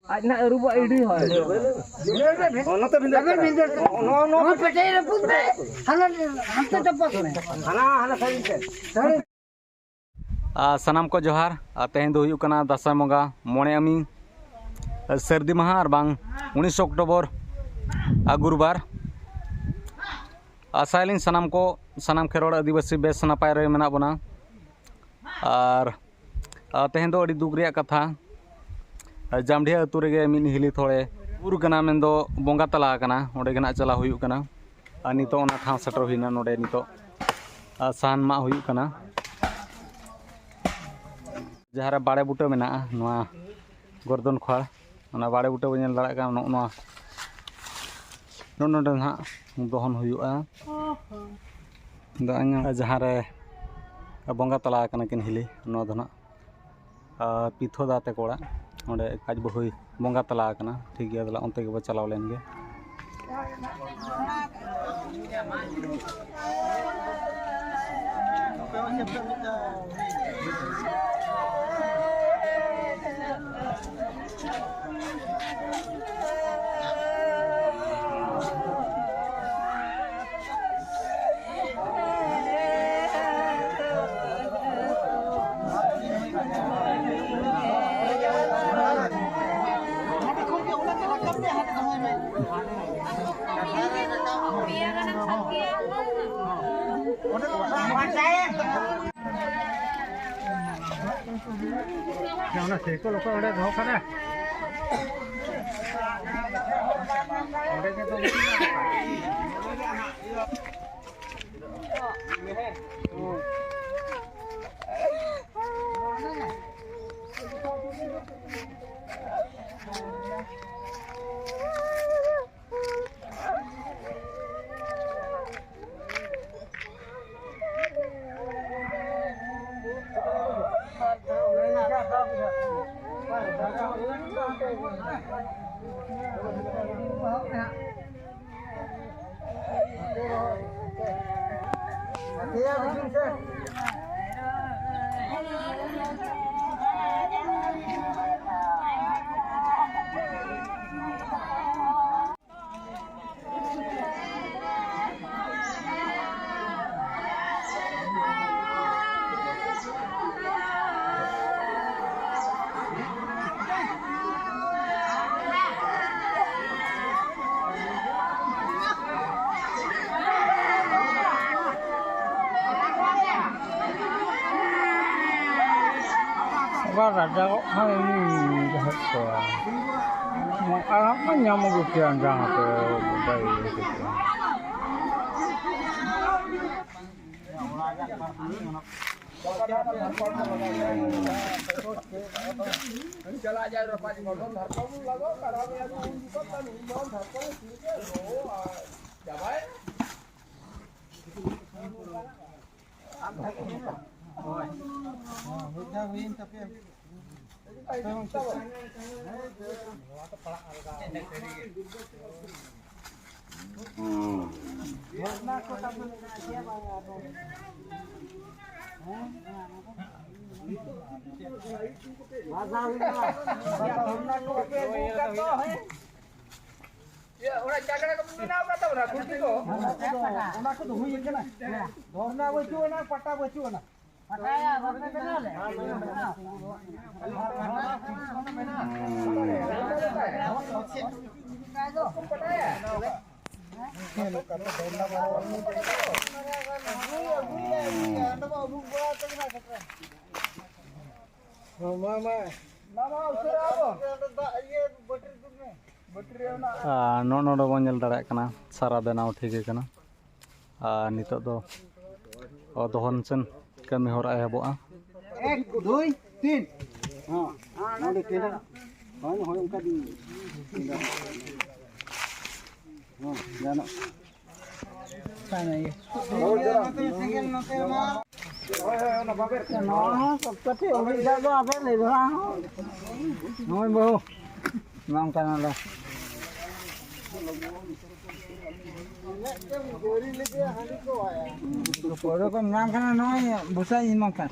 आज ना रुबा इडी है ओनो तो बिंदर नो पेटे रे पुत में हना हमसे टपक में हना साइड से सनाम को जोहार तेहन दो हुयुक कना दासाय मंगा मोणे अमी सर्दी माहा और बांग 19 अक्टोबर गुरुवार आसायलिन सनाम को सनाम खेरोड़ आदिवासी बेस नपाय रे मेना बना और तेहन दो अड़ी दुख रिया कथा जामढिया अतु रेगे मिन हिली थोड़े बुरु कना मेन दो बोंगा तला कना ओडे गना चला हुयुक कना आ नितो ओना ठाव सेटर हुइना नोडे नितो सान मा हुयुक कना जहारा बाड़े बूटा मेना नोआ गर्दन खाड़ ओना बाड़े बूटा बनेल दाड़ा का नोआ नोडे ना दोहन हुयुआ दाኛ जहारे बोंगा तला कना किन हिली नो दो ना पिथो दाते कोड़ा ओंडे काज बहुई बोंगा तला कना ठीक गया दला ओंते के चलाव लेन गे Jangan seko loko ada gau kana. Ada kok ini jahat kok. Mau apa nyamuk ukian jangan ke bayi gitu. चला जाए रपाजी मर्दन धरपम लगो करावे आदि पत्ता नहीं मन धरपम सीधे रो जा भाई ओए हां होता हुईन tapi Ya, orang jaga kamu mina kata orang kursi ko. Ona ko dhui kana. Dhorna bachu na pata bachu na. Pataya dhorna kana le. नोडो बन नेल दाड़ा कना सारा बेनाव ठीक कना नितो दो दोहन सेन कमी हरा एहबोआ 1 2 3 हां नोडे केना होय होय उनका दी हां जानो काना ये और जरा सेकंड नते मा होय होय ना बाबेर ना सब कथे ओही जाबो आबे ले रहा होय बहु नाम काना ला Poro ko nang kana noy busa imong kan.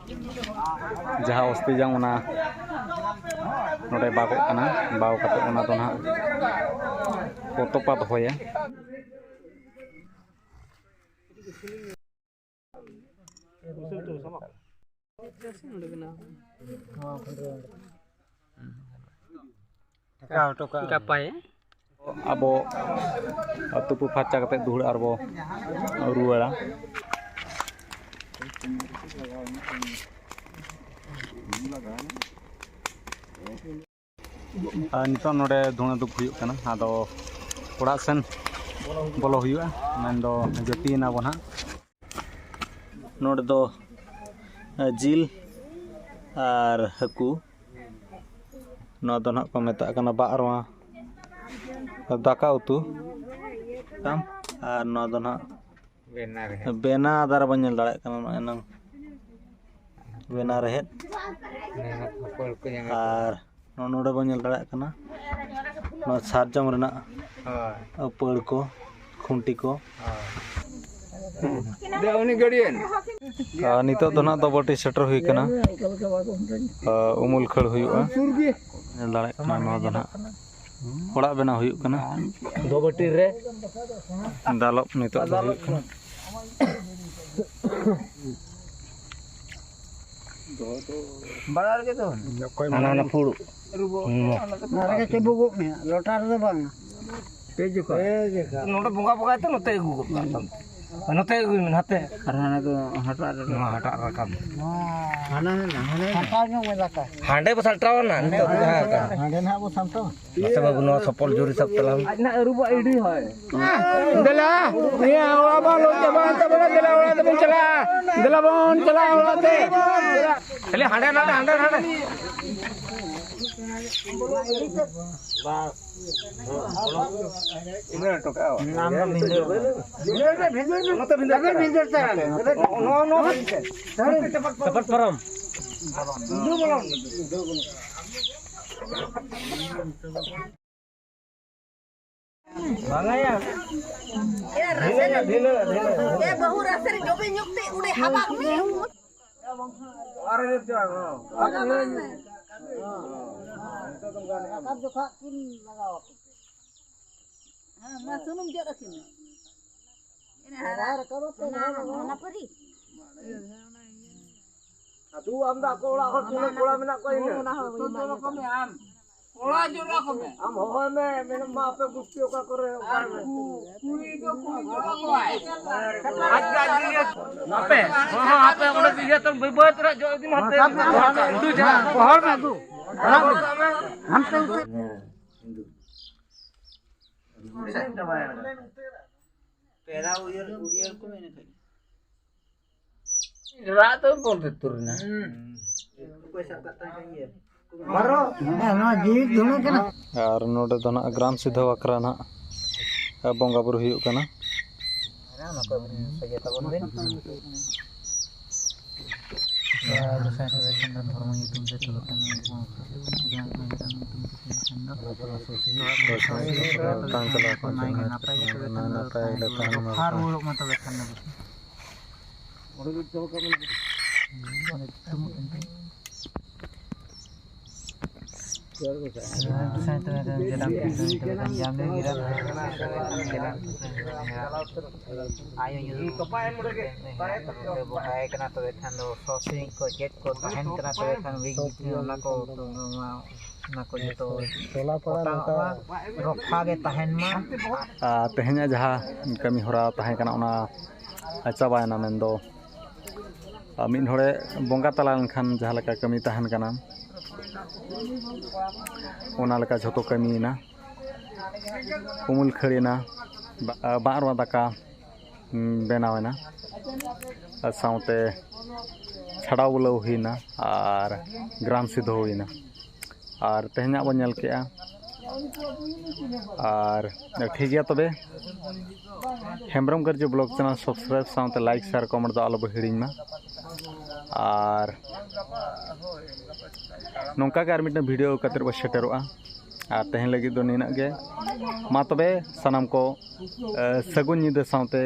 जहाँ अस्ति जंग उना नोडे बागोग कना बाव कते उना तो ना पोतोपा दोहया अब तुपु फाचा कते दुहड़ आरबो रुवाड़ा नितो नोडे धुना दुप हुयुग कना आदो ओड़ा सेन बोलो हुयुआ मेनदो जतिना बो ना नोडे दो जिल आर हाकू नो दो ना को मेता कना बारवा दाका उतु काम आर नो दो ना बेना दार बन दाड़े कना एनंग बेना रहेत आर नोडे बन दाड़े कना नो सारजम रेना पड़ को खुंटी को नितो दो ना दो बटी सेटर हुई कना उमुल खड़ हुयुआ दाड़े कना नो दो ना ओड़ा बेना हुयुग कना दो बटी रे दालप नितो दो हुयुग कना बाजार के तो ना फुड़ू मारे के चबुगो में लोटार दो बांग पेज को नोटे बोंगा बोंगा तो नोते गुगो नोते गुगो नते हाना तो हटा रकम हाना हटा नो मेलाका हांडे बसलटाव ना तो का हांडे ना बो संतो मसे बाबू नो सपल जोरी सब तलाम ना रुबा इडी होय दला ये आवा लो जबा तबला दला ओला तब चला दला बोन चला ओला ते चले हांडे ना हांडे बस इने टोका नाम तो भिंदर नो तो भिंदर ताले नो सपट परम दो बोलो बांगाया ढिले ए बहु रास्ते रे जोबे नुक्ते उड़े हवा में अरे रे जाओ कब देखा किन लगाओ हां मैं सुनुम जो रखिन इने हार करो तो ना परी तू आमदा कोड़ा हो कोड़ा में ना कोई ना तो को में आम कोड़ा जो रखो में हम हो में मेरे मां पे गुस्से का करे कुई जो को है आज ना पे हां आप पे उड़े दिया तो बेबत रा जो दिन हते तू जा पहाड़ में तू हम तो पेरा उयर को मैंने खाई रात तो बोलते तुरना पैसा पता चाहिए मारो ना जीवित धुना कना यार नोडे तो ना ग्राम सिद्ध वकरा ना बोंगा बुरु हुयुग कना ना को सगे तबन दिन ayo yuri kapain muda ke bahaya kena to ekan do sosing ko jet ko tahan kena to ekan wing nako jito tola pora rokha ge tahan ma tehnya jaha kami hora tahan kana ona chabayna mendo min hore bonga tala lenkhan jaha leka kami tahan kana ona leka joto kami na umul kharina बारवा दाका बनावना साउते छड़ाव बुलाव हुईना और ग्राम सिद्ध हुईना और तेहना बन nail के और ठीक है तबे हेम्ब्रम कर जो ब्लॉग चैनल सब्सक्राइब साउते लाइक शेयर कमेंट दो आलो हिड़ीमा और नौका के मिटना वीडियो कतर बस सेटरोआ और तेहन लगी दो निना गे मा तबे सनाम को सगुन निदा साउते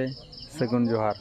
सगुन जोहार।